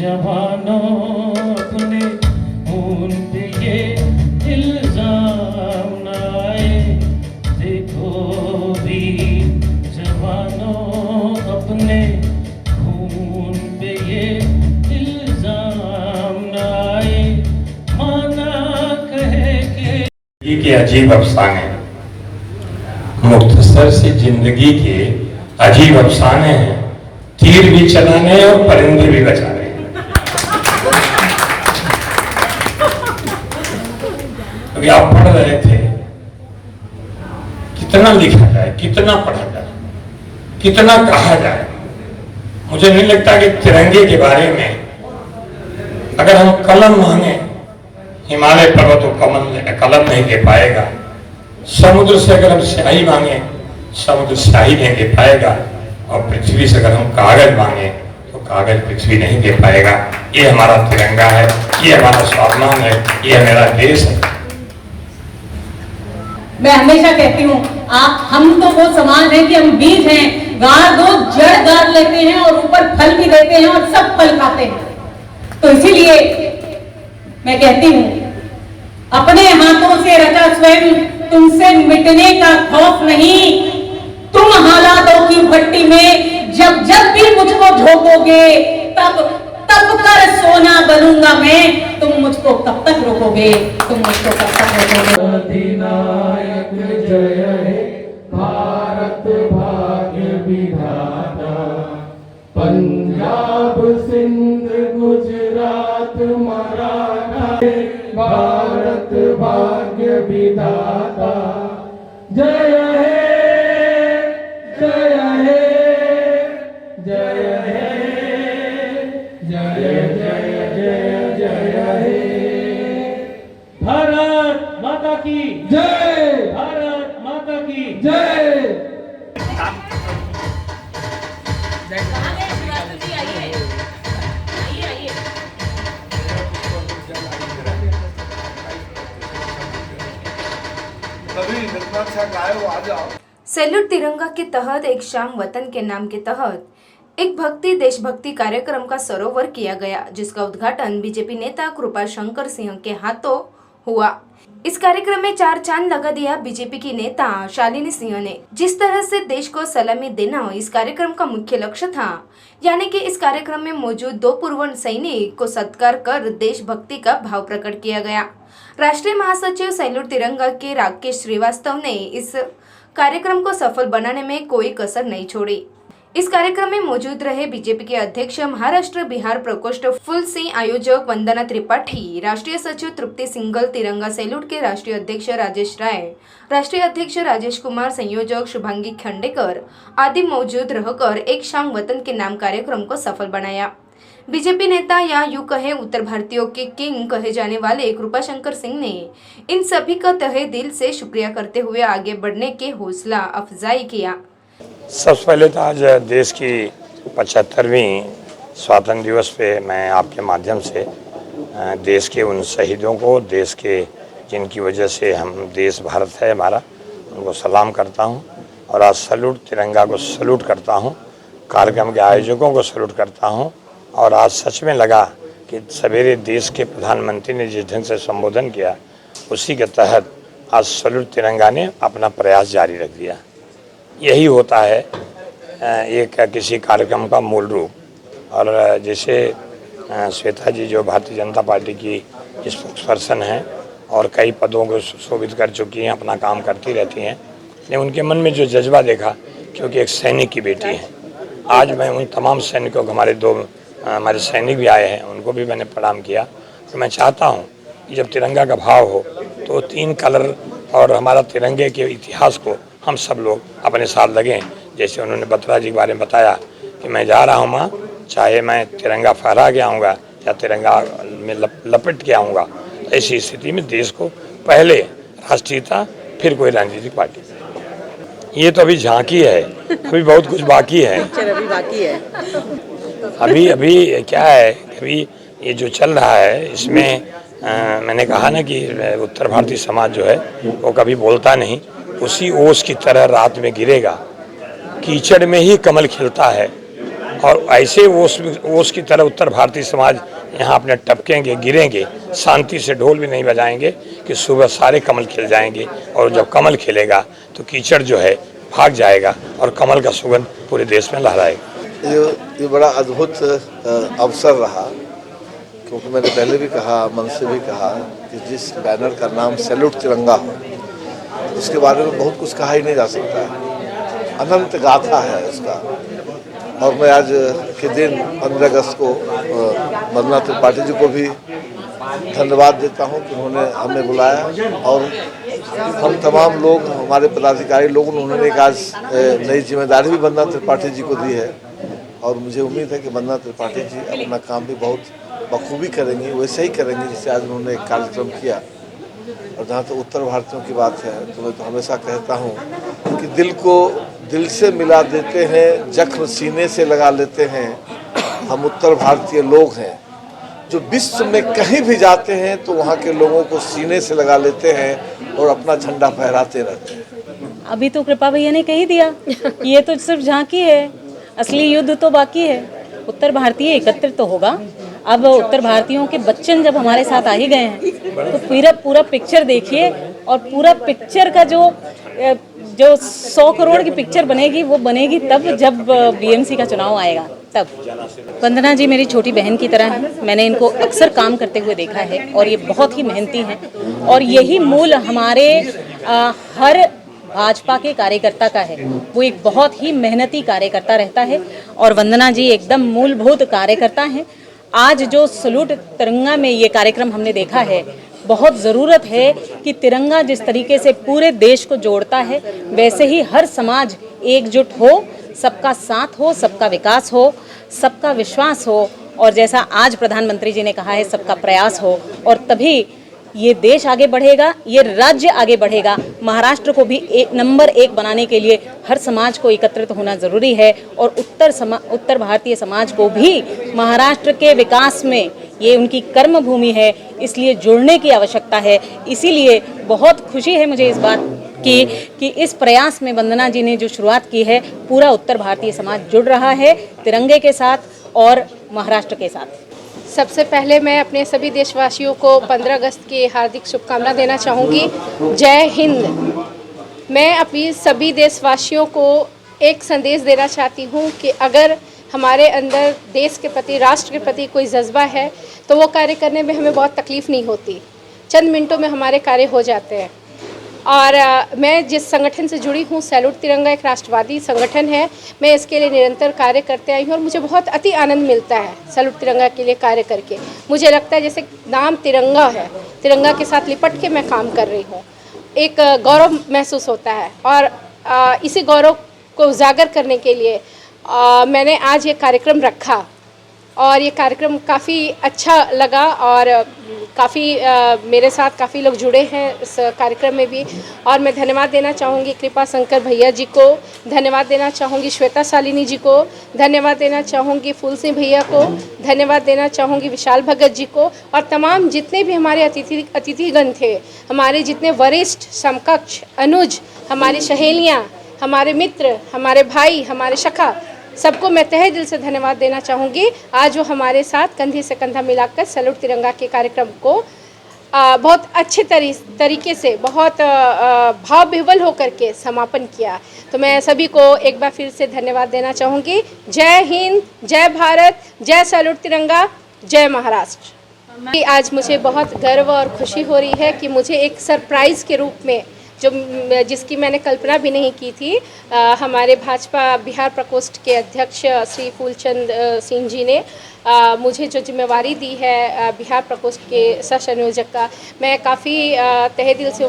जवानों अपने खून पे ये इल्जाम न आए, देखो वीर जवानों अपने खून पे ये इल्जाम न आए, माना कहे के अजीब अफसाने, मुख्तसर सी जिंदगी के अजीब अफसाने हैं, तीर भी चलाने और परिंदे भी बचाने। अभी आप पढ़ रहे थे, कितना लिखा जाए, कितना पढ़ा जाए, कितना कहा जाए। मुझे नहीं लगता कि तिरंगे के बारे में अगर हम कलम मांगे, हिमालय पर्वत को कलम नहीं दे पाएगा। समुद्र से अगर हम स्याही मांगे, समुद्र स्याही नहीं दे पाएगा। और पृथ्वी से अगर हम कागज मांगे तो कागज पृथ्वी नहीं दे पाएगा। ये हमारा तिरंगा है, ये हमारा स्वाभिमान है, ये हमारा देश है। मैं हमेशा कहती हूँ, हम तो वो समाज है कि हम बीज हैं, गाड़ दो जड़ गाड़ लेते हैं और ऊपर फल भी देते हैं और सब फल खाते हैं। तो इसीलिए मैं कहती हूँ, अपने हाथों से रचा स्वयं तुमसे मिटने का खौफ नहीं। तुम हालातों की भट्टी में जब जब भी मुझको झोंकोगे, तब तब कर सोना बनूंगा मैं। तुम मुझको कब तक रोकोगे, तुम मुझको कब तक रोकोगे। अधिनायक जय हे भारत भाग्य विधाता, पंजाब सिंध गुजरात मराठा, भारत भाग्य विधाता। जय हे जय हे जय हे जय जय जय जय हे। भारत माता की जय, भारत माता की जय। सैल्यूट तिरंगा के तहत एक शाम वतन के नाम के तहत एक भक्ति देशभक्ति कार्यक्रम का सरोवर किया गया, जिसका उद्घाटन बीजेपी नेता कृपाशंकर सिंह के हाथों हुआ। इस कार्यक्रम में चार चांद लगा दिया बीजेपी की नेता शालिनी सिंह ने। जिस तरह से देश को सलामी देना इस कार्यक्रम का मुख्य लक्ष्य था, यानी कि इस कार्यक्रम में मौजूद 2 पूर्व सैनिक को सत्कार कर देशभक्ति का भाव प्रकट किया गया। राष्ट्रीय महासचिव सैल्यूट तिरंगा के राकेश श्रीवास्तव ने इस कार्यक्रम को सफल बनाने में कोई कसर नहीं छोड़ी। इस कार्यक्रम में मौजूद रहे बीजेपी के अध्यक्ष महाराष्ट्र बिहार प्रकोष्ठ फुल सिंह, आयोजक वंदना त्रिपाठी, राष्ट्रीय सचिव तृप्ति सिंघल, तिरंगा सैल्यूट के राष्ट्रीय अध्यक्ष राजेश राय, राष्ट्रीय अध्यक्ष राजेश कुमार, संयोजक शुभांगी खंडेकर आदि मौजूद रहकर एक शाम वतन के नाम कार्यक्रम को सफल बनाया। बीजेपी नेता या यूं कहे उत्तर भारतीयों के किंग कहे जाने वाले कृपाशंकर सिंह ने इन सभी का तहे दिल से शुक्रिया करते हुए आगे बढ़ने के हौसला अफजाई किया। सबसे पहले तो आज देश की 75वीं स्वतंत्रता दिवस पे मैं आपके माध्यम से देश के उन शहीदों को, देश के जिनकी वजह से हम देश भारत है हमारा, उनको सलाम करता हूं। और आज सैल्यूट तिरंगा को सैल्यूट करता हूं, कार्यक्रम के आयोजकों को सैल्यूट करता हूं। और आज सच में लगा कि सवेरे देश के प्रधानमंत्री ने जिस ढंग से संबोधन किया, उसी के तहत आज सैल्यूट तिरंगा ने अपना प्रयास जारी रख दिया। यही होता है एक किसी कार्यक्रम का मूल रूप। और जैसे श्वेता जी जो भारतीय जनता पार्टी की स्पोक्सपर्सन हैं और कई पदों को सुशोभित कर चुकी हैं, अपना काम करती रहती हैं, ने उनके मन में जो जज्बा देखा, क्योंकि एक सैनिक की बेटी है। आज मैं उन तमाम सैनिकों को, हमारे सैनिक भी आए हैं, उनको भी मैंने प्रणाम किया। तो मैं चाहता हूँ कि जब तिरंगा का भाव हो तो 3 कलर और हमारा तिरंगे के इतिहास को हम सब लोग अपने साथ लगें। जैसे उन्होंने बत्रा जी के बारे में बताया कि मैं जा रहा हूँ माँ, चाहे मैं तिरंगा फहरा के आऊँगा या तिरंगा में लपेट के आऊँगा। ऐसी स्थिति में देश को पहले राष्ट्रीयता, फिर कोई राजनीतिक पार्टी। ये तो अभी झांकी है, अभी बहुत कुछ बाकी है। अभी क्या है, अभी ये जो चल रहा है इसमें मैंने कहा ना कि उत्तर भारतीय समाज जो है वो कभी बोलता नहीं, उसी ओस की तरह रात में गिरेगा, कीचड़ में ही कमल खिलता है और ऐसे ओस की तरह उत्तर भारतीय समाज यहाँ अपने टपकेंगे, गिरेंगे, शांति से ढोल भी नहीं बजाएंगे कि सुबह सारे कमल खिल जाएंगे, और जब कमल खिलेगा तो कीचड़ जो है भाग जाएगा और कमल का सुगंध पूरे देश में लहराएगा। ये बड़ा अद्भुत अवसर रहा, क्योंकि मैंने पहले भी कहा, मन से भी कहा कि जिस बैनर का नाम सैल्यूट तिरंगा हो, उसके बारे में बहुत कुछ कहा ही नहीं जा सकता है, अनंत गाथा है उसका। और मैं आज के दिन 15 अगस्त को वंदना त्रिपाठी जी को भी धन्यवाद देता हूं कि उन्होंने हमें बुलाया, और हम तमाम लोग, हमारे पदाधिकारी लोगों ने, उन्होंने एक आज नई जिम्मेदारी भी वंदना त्रिपाठी जी को दी है, और मुझे उम्मीद है कि वंदना त्रिपाठी जी अपना काम भी बहुत बखूबी करेंगी, वैसे ही करेंगे जैसे आज उन्होंने एक कार्यक्रम किया। और जहाँ तो उत्तर भारतीयों की बात है, तो मैं तो हमेशा कहता हूँ कि दिल को दिल से मिला देते हैं, जख्म सीने से लगा लेते हैं, हम उत्तर भारतीय लोग हैं जो विश्व में कहीं भी जाते हैं तो वहाँ के लोगों को सीने से लगा लेते हैं और अपना झंडा फहराते रहते हैं। अभी तो कृपा भैया ने कह ही दिया, ये तो सिर्फ झांकी है, असली युद्ध तो बाकी है। उत्तर भारतीय एकत्रित तो होगा। अब उत्तर भारतीयों के बच्चन जब हमारे साथ आ ही गए हैं तो पूरा पिक्चर देखिए, और पूरा पिक्चर का जो 100 करोड़ की पिक्चर बनेगी, वो बनेगी तब जब बीएमसी का चुनाव आएगा तब। वंदना जी मेरी छोटी बहन की तरह है, मैंने इनको अक्सर काम करते हुए देखा है, और ये बहुत ही मेहनती हैं, और यही मूल हमारे हर भाजपा के कार्यकर्ता का है। वो एक बहुत ही मेहनती कार्यकर्ता रहता है, और वंदना जी एकदम मूलभूत कार्यकर्ता हैं। आज जो सैल्यूट तिरंगा में ये कार्यक्रम हमने देखा है, बहुत ज़रूरत है कि तिरंगा जिस तरीके से पूरे देश को जोड़ता है, वैसे ही हर समाज एकजुट हो, सबका साथ हो, सबका विकास हो, सबका विश्वास हो, और जैसा आज प्रधानमंत्री जी ने कहा है, सबका प्रयास हो, और तभी ये देश आगे बढ़ेगा, ये राज्य आगे बढ़ेगा। महाराष्ट्र को भी नंबर 1 बनाने के लिए हर समाज को एकत्रित होना ज़रूरी है, और उत्तर भारतीय समाज को भी महाराष्ट्र के विकास में, ये उनकी कर्म भूमि है, इसलिए जुड़ने की आवश्यकता है। इसीलिए बहुत खुशी है मुझे इस बात की कि इस प्रयास में वंदना जी ने जो शुरुआत की है, पूरा उत्तर भारतीय समाज जुड़ रहा है तिरंगे के साथ और महाराष्ट्र के साथ। सबसे पहले मैं अपने सभी देशवासियों को 15 अगस्त की हार्दिक शुभकामना देना चाहूँगी। जय हिंद। मैं अपनी सभी देशवासियों को एक संदेश देना चाहती हूँ कि अगर हमारे अंदर देश के प्रति, राष्ट्र के प्रति कोई जज्बा है, तो वो कार्य करने में हमें बहुत तकलीफ़ नहीं होती, चंद मिनटों में हमारे कार्य हो जाते हैं। और मैं जिस संगठन से जुड़ी हूँ, सैल्यूट तिरंगा एक राष्ट्रवादी संगठन है, मैं इसके लिए निरंतर कार्य करते आई हूँ, और मुझे बहुत अति आनंद मिलता है सैल्यूट तिरंगा के लिए कार्य करके। मुझे लगता है जैसे नाम तिरंगा है, तिरंगा के साथ लिपट के मैं काम कर रही हूँ, एक गौरव महसूस होता है। और इसी गौरव को उजागर करने के लिए मैंने आज ये कार्यक्रम रखा, और ये कार्यक्रम काफ़ी अच्छा लगा, और काफ़ी मेरे साथ काफ़ी लोग जुड़े हैं इस कार्यक्रम में भी। और मैं धन्यवाद देना चाहूँगी कृपा शंकर भैया जी को, धन्यवाद देना चाहूँगी श्वेता शालिनी जी को, धन्यवाद देना चाहूँगी फूल सिंह भैया को, धन्यवाद देना चाहूँगी विशाल भगत जी को, और तमाम जितने भी हमारे अतिथिगण थे, हमारे जितने वरिष्ठ, समकक्ष, अनुज, हमारी सहेलियाँ, हमारे मित्र, हमारे भाई, हमारे सखा, सबको मैं तहे दिल से धन्यवाद देना चाहूँगी। आज वो हमारे साथ कंधे से कंधा मिलाकर सैल्यूट तिरंगा के कार्यक्रम को बहुत अच्छे तरीके से, बहुत भाव विह्वल होकर के समापन किया। तो मैं सभी को एक बार फिर से धन्यवाद देना चाहूँगी। जय हिंद, जय भारत, जय सैल्यूट तिरंगा, जय महाराष्ट्र। आज मुझे बहुत गर्व और खुशी हो रही है कि मुझे एक सरप्राइज़ के रूप में, जिसकी मैंने कल्पना भी नहीं की थी, हमारे भाजपा बिहार प्रकोष्ठ के अध्यक्ष श्री फूलचंद सिंह जी ने मुझे जो जिम्मेवारी दी है बिहार प्रकोष्ठ के सह संयोजक का, मैं काफ़ी तहे दिल से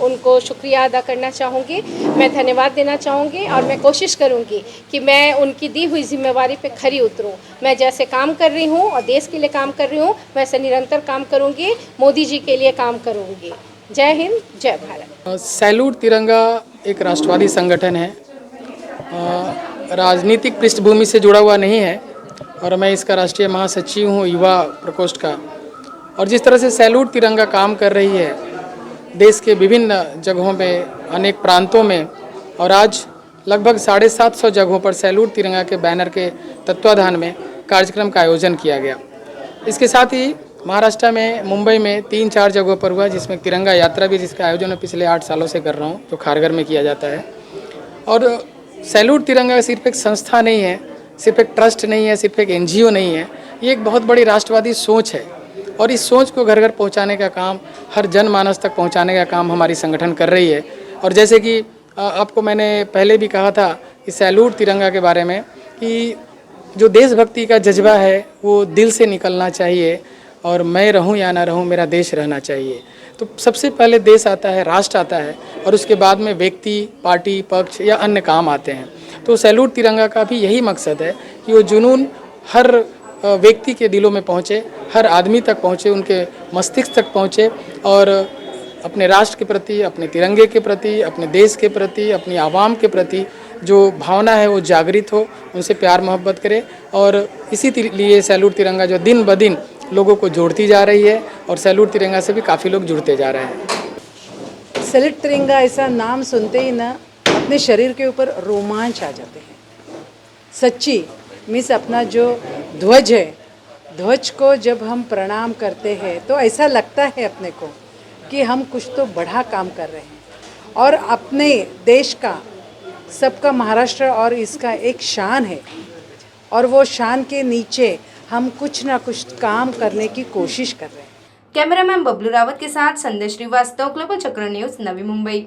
उनको शुक्रिया अदा करना चाहूँगी। मैं धन्यवाद देना चाहूँगी, और मैं कोशिश करूँगी कि मैं उनकी दी हुई जिम्मेवारी पे खरी उतरूँ। मैं जैसे काम कर रही हूँ और देश के लिए काम कर रही हूँ, वैसे निरंतर काम करूँगी, मोदी जी के लिए काम करूँगी। जय हिंद, जय भारत। सैल्यूट तिरंगा एक राष्ट्रवादी संगठन है, राजनीतिक पृष्ठभूमि से जुड़ा हुआ नहीं है, और मैं इसका राष्ट्रीय महासचिव हूँ युवा प्रकोष्ठ का। और जिस तरह से सैल्यूट तिरंगा काम कर रही है देश के विभिन्न जगहों पे, अनेक प्रांतों में, और आज लगभग 750 जगहों पर सैल्यूट तिरंगा के बैनर के तत्वाधान में कार्यक्रम का आयोजन किया गया। इसके साथ ही महाराष्ट्र में मुंबई में 3-4 जगहों पर हुआ, जिसमें तिरंगा यात्रा भी, जिसका आयोजन मैं पिछले 8 सालों से कर रहा हूँ, जो खारघर में किया जाता है। और सैल्यूट तिरंगा सिर्फ एक संस्था नहीं है, सिर्फ एक ट्रस्ट नहीं है, सिर्फ एक NGO नहीं है, ये एक बहुत बड़ी राष्ट्रवादी सोच है। और इस सोच को घर घर पहुंचाने का काम, हर जनमानस तक पहुंचाने का काम हमारी संगठन कर रही है। और जैसे कि आपको मैंने पहले भी कहा था इस सैल्यूट तिरंगा के बारे में कि जो देशभक्ति का जज्बा है वो दिल से निकलना चाहिए, और मैं रहूं या ना रहूं, मेरा देश रहना चाहिए। तो सबसे पहले देश आता है, राष्ट्र आता है, और उसके बाद में व्यक्ति, पार्टी, पक्ष या अन्य काम आते हैं। तो सैल्यूट तिरंगा का भी यही मकसद है कि वो जुनून हर व्यक्ति के दिलों में पहुँचे, हर आदमी तक पहुँचे, उनके मस्तिष्क तक पहुँचे, और अपने राष्ट्र के प्रति, अपने तिरंगे के प्रति, अपने देश के प्रति, अपनी आवाम के प्रति जो भावना है वो जागृत हो, उनसे प्यार मोहब्बत करे। और इसी लिए सैल्यूट तिरंगा जो दिन ब दिन लोगों को जोड़ती जा रही है, और सैल्यूट तिरंगा से भी काफ़ी लोग जुड़ते जा रहे हैं। सैल्यूट तिरंगा ऐसा नाम सुनते ही ना अपने शरीर के ऊपर रोमांच आ जाते हैं। सच्ची मीन्स अपना जो ध्वज है, ध्वज को जब हम प्रणाम करते हैं तो ऐसा लगता है अपने को कि हम कुछ तो बड़ा काम कर रहे हैं, और अपने देश का, सबका महाराष्ट्र और इसका एक शान है, और वो शान के नीचे हम कुछ ना कुछ काम करने की कोशिश कर रहे हैं। कैमरामैन बबलू रावत के साथ संदेश श्रीवास्तव, ग्लोबल चक्र न्यूज़, नवी मुंबई।